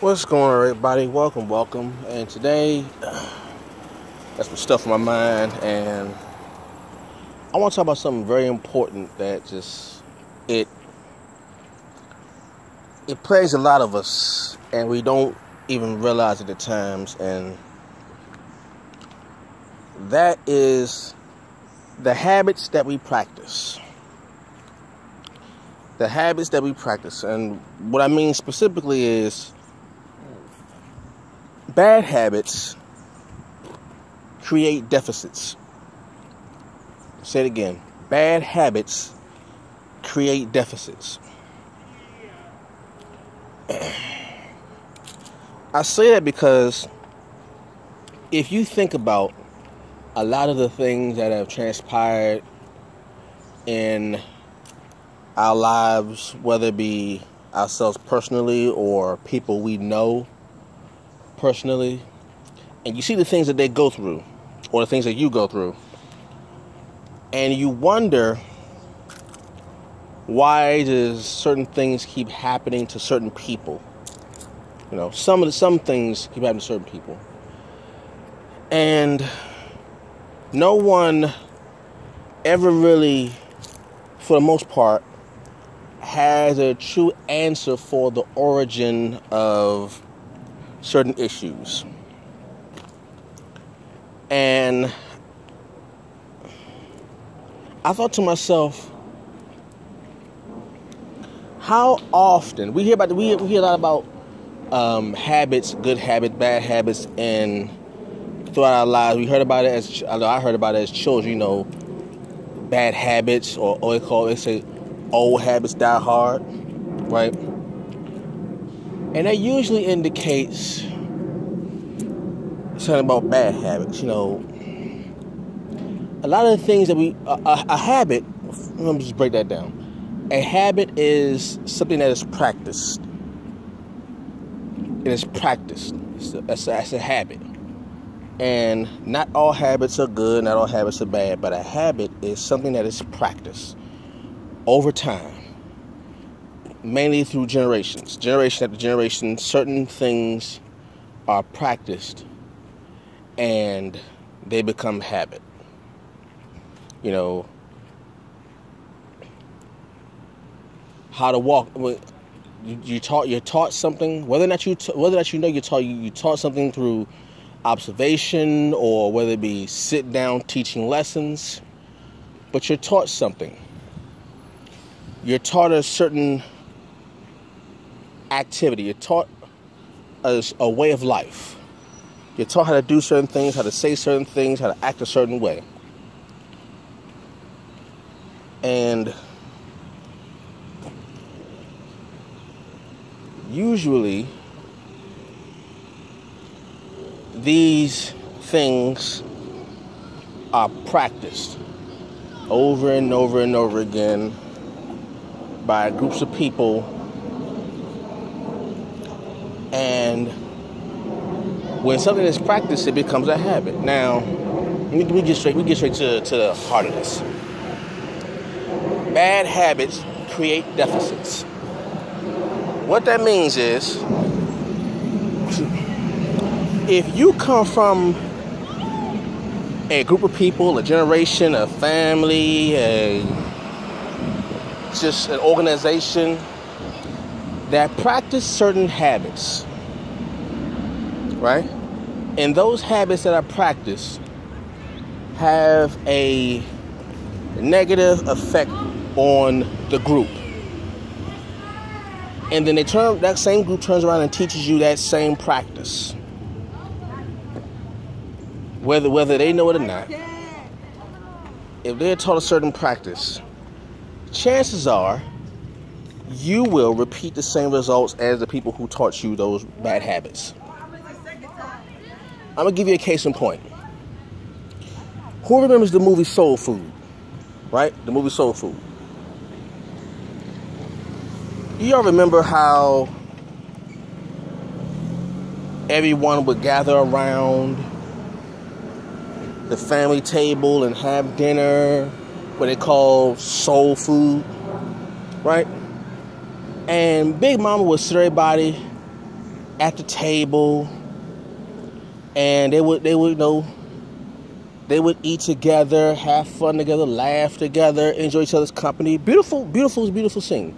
What's going on, everybody? Welcome. And today, got some stuff on my mind, and I want to talk about something very important that it plagues a lot of us, and we don't even realize it at times, and that is the habits that we practice. The habits that we practice, and what I mean specifically is bad habits create deficits. Say it again. Bad habits create deficits. I say that because if you think about a lot of the things that have transpired in our lives, whether it be ourselves personally or people we know personally, and you see the things that they go through or the things that you go through, and you wonder, why does certain things keep happening to certain people? You know, some things keep happening to certain people, and no one ever really, for the most part, has a true answer for the origin of certain issues. And I thought to myself, how often we hear a lot about habits, good habits, bad habits, and throughout our lives we heard about it I heard about it as children. You know, bad habits, or they say old habits die hard, right? And that usually indicates something about bad habits. You know, a lot of the things that a habit, let me just break that down. A habit is something that is practiced. It is practiced. That's a habit. And not all habits are good, not all habits are bad, but a habit is something that is practiced over time. Mainly through generations. Generation after generation, certain things are practiced and they become habit. You know, how to walk. You're taught something, whether or not you know you taught something through observation, or whether it be sit down teaching lessons, but you're taught something. You're taught a certain activity. You're taught a way of life. You're taught how to do certain things, how to say certain things, how to act a certain way. And usually these things are practiced over and over and over again by groups of people, and when something is practiced, it becomes a habit. Now, we get straight to the heart of this. Bad habits create deficits. What that means is, if you come from a group of people, a generation, a family, just an organization that practice certain habits, right? And those habits that are practiced have a negative effect on the group. And then that same group turns around and teaches you that same practice. Whether they know it or not, if they're taught a certain practice, chances are you will repeat the same results as the people who taught you those bad habits. I'm going to give you a case in point. Who remembers the movie Soul Food? Right? The movie Soul Food. You all remember how everyone would gather around the family table and have dinner, what they call soul food, right? And Big Mama would sit everybody at the table, and they would they would eat together, have fun together, laugh together, enjoy each other's company. Beautiful scene.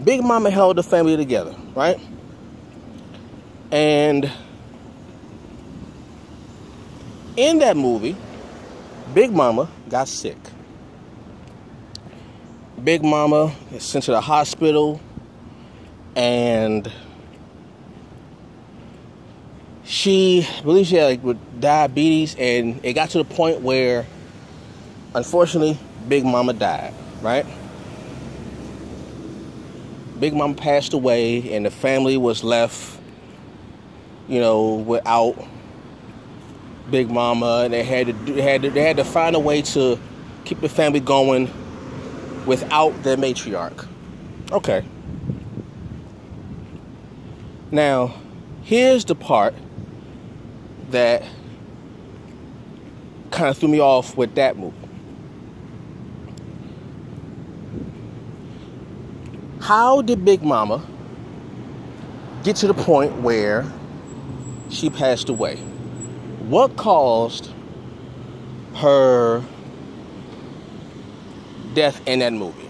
Big Mama held the family together, right? And in that movie, Big Mama got sick. Big Mama is sent to the hospital, and I believe she had with diabetes, and it got to the point where, unfortunately, Big Mama died, right? Big Mama passed away, and the family was left, without Big Mama, and they had to find a way to keep the family going without their matriarch. Okay. Now, here's the part that kind of threw me off with that movie. How did Big Mama get to the point where she passed away? What caused her death in that movie?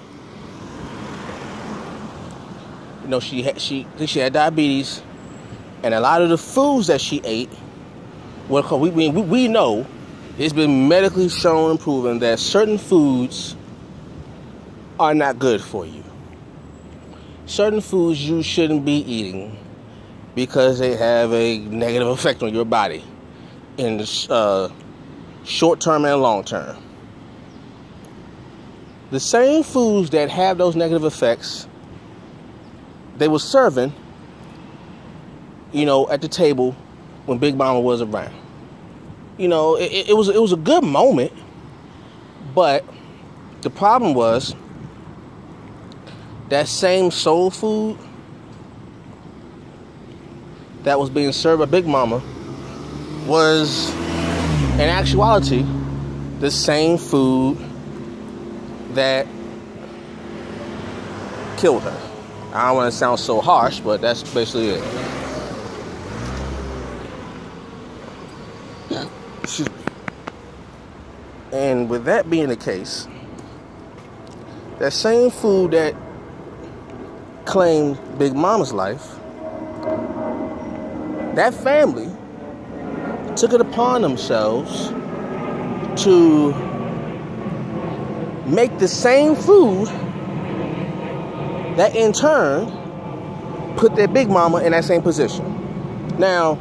She had diabetes, and a lot of the foods that she ate, we know it's been medically shown and proven that certain foods are not good for you. Certain foods you shouldn't be eating because they have a negative effect on your body in the short term and long term. The same foods that have those negative effects, they were serving, at the table when Big Mama was around. It was a good moment, but the problem was that same soul food that was being served by Big Mama was, in actuality, the same food that killed her. I don't want to sound so harsh, but that's basically it. And with that being the case, that same food that claimed Big Mama's life, that family took it upon themselves to make the same food that in turn put their Big Mama in that same position. Now,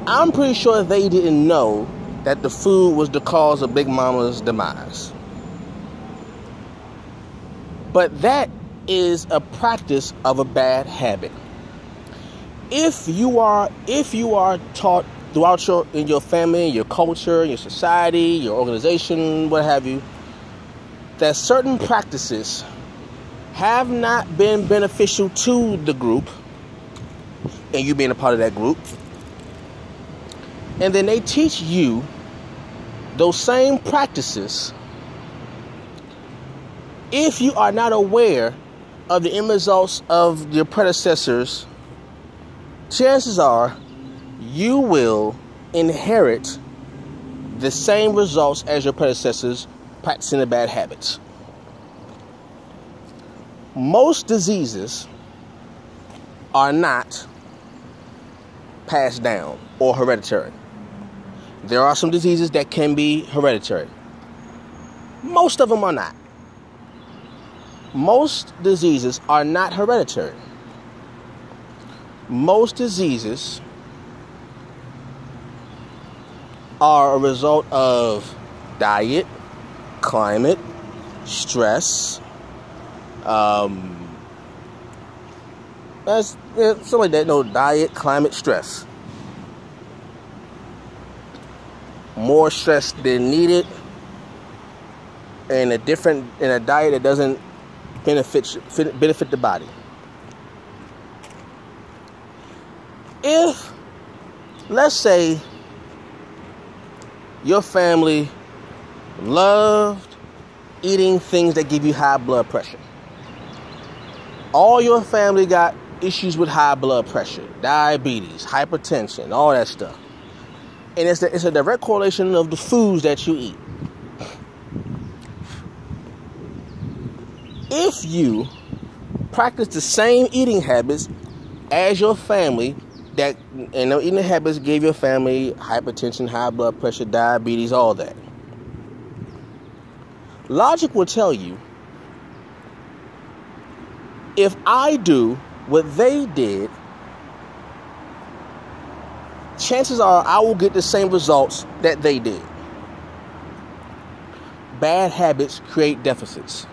I'm pretty sure they didn't know that the food was the cause of Big Mama's demise. But that is a practice of a bad habit. If you are taught throughout in your family, your culture, your society, your organization, what have you, that certain practices have not been beneficial to the group, and you being a part of that group, and then they teach you those same practices, if you are not aware of the end results of your predecessors, chances are you will inherit the same results as your predecessors practicing the bad habits. Most diseases are not passed down or hereditary. There are some diseases that can be hereditary. Most of them are not. Most diseases are not hereditary. Most diseases are a result of diet, climate, stress, something like that. No, diet, climate, stress. More stress than needed, and a diet that doesn't benefit the body. If, let's say, your family loved eating things that give you high blood pressure, all your family got issues with high blood pressure, diabetes, hypertension, all that stuff. And it's a direct correlation of the foods that you eat. If you practice the same eating habits as your family, and those eating habits gave your family hypertension, high blood pressure, diabetes, all that, logic will tell you, if I do what they did, chances are I will get the same results that they did. Bad habits create deficits.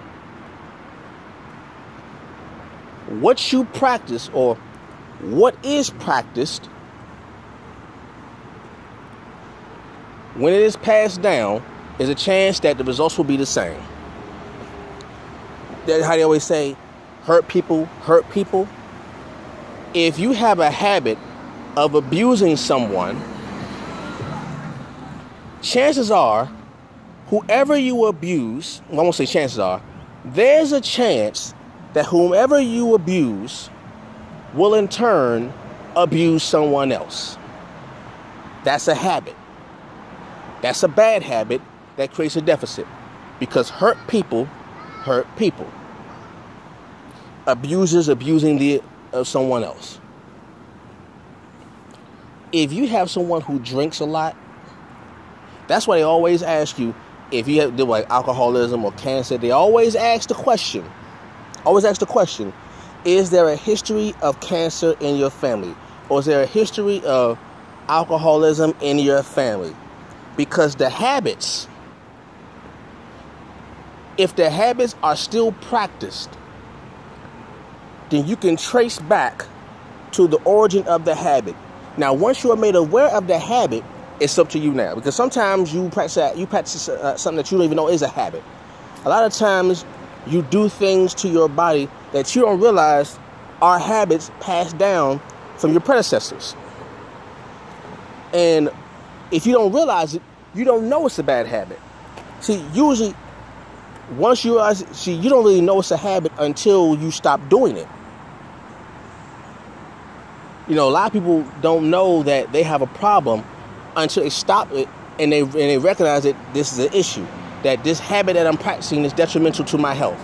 What you practice, or what is practiced, when it is passed down, is a chance that the results will be the same. That's how they always say, hurt people hurt people. If you have a habit of abusing someone, chances are, whoever you abuse, I won't say chances are, there's a chance that whomever you abuse will in turn abuse someone else. That's a habit. That's a bad habit that creates a deficit, because hurt people hurt people. Abusers abusing someone else. If you have someone who drinks a lot, that's why they always ask you, if you have like alcoholism or cancer, they always ask the question, is there a history of cancer in your family? Or is there a history of alcoholism in your family? Because the habits, if the habits are still practiced, then you can trace back to the origin of the habit. Now, once you are made aware of the habit, it's up to you now. Because sometimes you practice something that you don't even know is a habit. A lot of times you do things to your body that you don't realize are habits passed down from your predecessors. And if you don't realize it, you don't know it's a bad habit. See, usually, once you realize, you don't really know it's a habit until you stop doing it. You know, a lot of people don't know that they have a problem until they stop it and they recognize that this is an issue, that this habit that I'm practicing is detrimental to my health.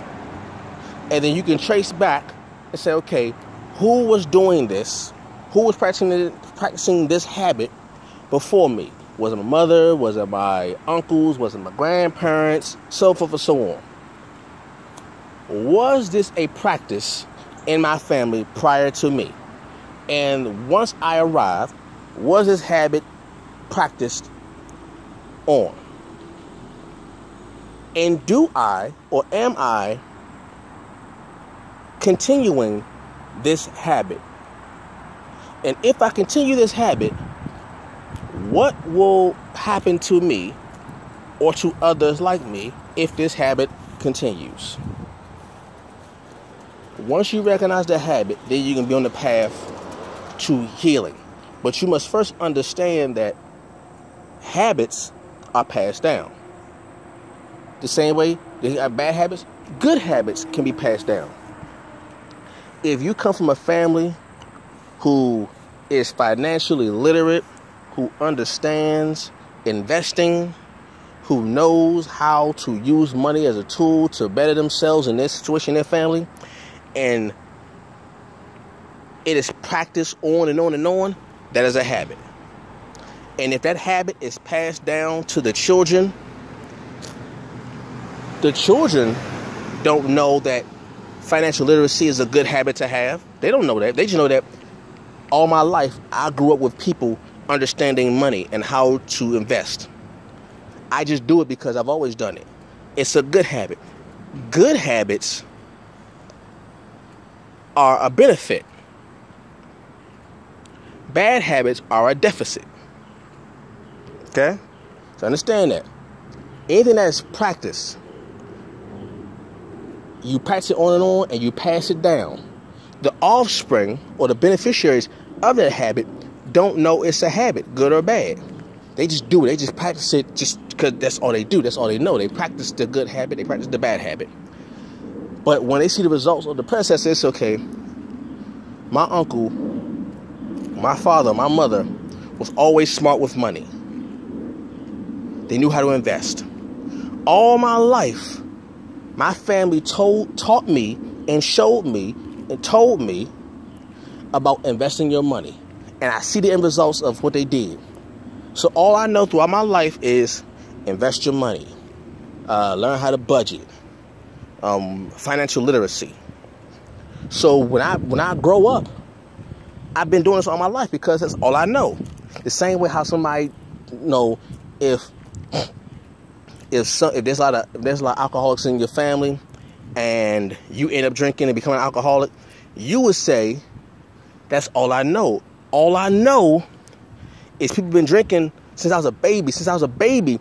And then you can trace back and say, okay, who was doing this? Who was practicing this habit before me? Was it my mother? Was it my uncles? Was it my grandparents? So forth and so on. Was this a practice in my family prior to me? And once I arrived, was this habit practiced on? And do I, or am I, continuing this habit? And if I continue this habit, what will happen to me or to others like me if this habit continues? Once you recognize the habit, then you can be on the path to healing. But you must first understand that habits are passed down. The same way they have bad habits, good habits can be passed down. If you come from a family who is financially literate, who understands investing, who knows how to use money as a tool to better themselves in their situation, their family, and it is practiced on and on and on, that is a habit. And if that habit is passed down to the children don't know that financial literacy is a good habit to have. They don't know that. They just know that all my life I grew up with people understanding money and how to invest. I just do it because I've always done it. It's a good habit. Good habits are a benefit. Bad habits are a deficit. Okay? So understand that. Anything that is practiced, you practice it on and you pass it down. The offspring or the beneficiaries of that habit don't know it's a habit, good or bad. They just do it. They just practice it just because that's all they do. That's all they know. They practice the good habit. They practice the bad habit. But when they see the results of the predecessor, it's okay. my uncle, my father, my mother was always smart with money. They knew how to invest. All my life, my family taught me and showed me and told me about investing your money. And I see the end results of what they did. So all I know throughout my life is invest your money. Learn how to budget. Financial literacy. So when I grow up, I've been doing this all my life because that's all I know. The same way how somebody, if there's a lot of alcoholics in your family, and you end up drinking and becoming an alcoholic, you would say, that's all I know. All I know is people been drinking since I was a baby.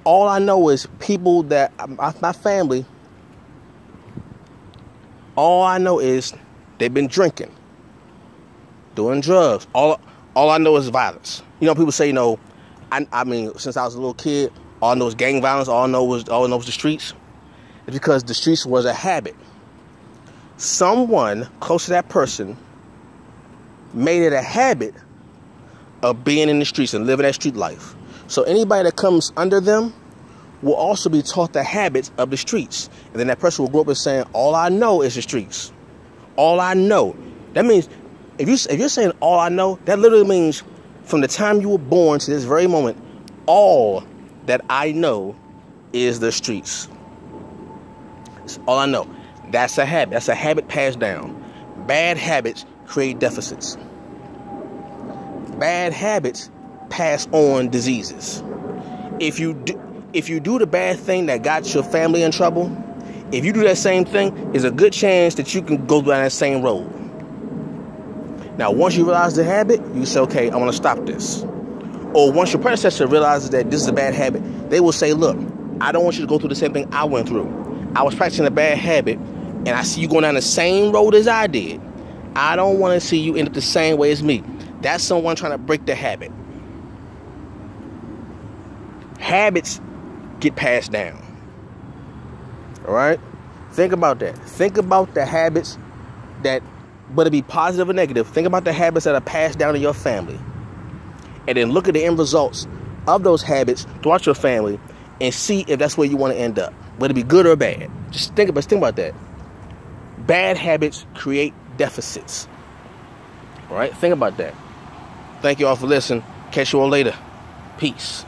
All I know is people that my family. All I know is they've been drinking, doing drugs. All I know is violence. People say, I mean, since I was a little kid, all I know is gang violence. All I know was the streets. It's because the streets was a habit. Someone close to that person made it a habit of being in the streets and living that street life. So anybody that comes under them will also be taught the habits of the streets. And then that person will grow up and saying, all I know is the streets. All I know. That means, if you're saying all I know, that literally means from the time you were born to this very moment, all that I know is the streets. That's all I know. That's a habit. That's a habit passed down. Bad habits create deficits. Bad habits pass on diseases. If you do the bad thing that got your family in trouble, if you do that same thing, there's a good chance that you can go down that same road. Now, once you realize the habit, you say, okay, I want to stop this. Or once your predecessor realizes that this is a bad habit, they will say, look, I don't want you to go through the same thing I went through. I was practicing a bad habit, and I see you going down the same road as I did. I don't want to see you end up the same way as me. That's someone trying to break the habit. Habits get passed down. All right? Think about that. Think about the habits that, whether it be positive or negative, think about the habits that are passed down to your family. And then look at the end results of those habits throughout your family and see if that's where you want to end up, whether it be good or bad. Just think about that. Bad habits create deficits. All right? Think about that. Thank you all for listening. Catch you all later. Peace.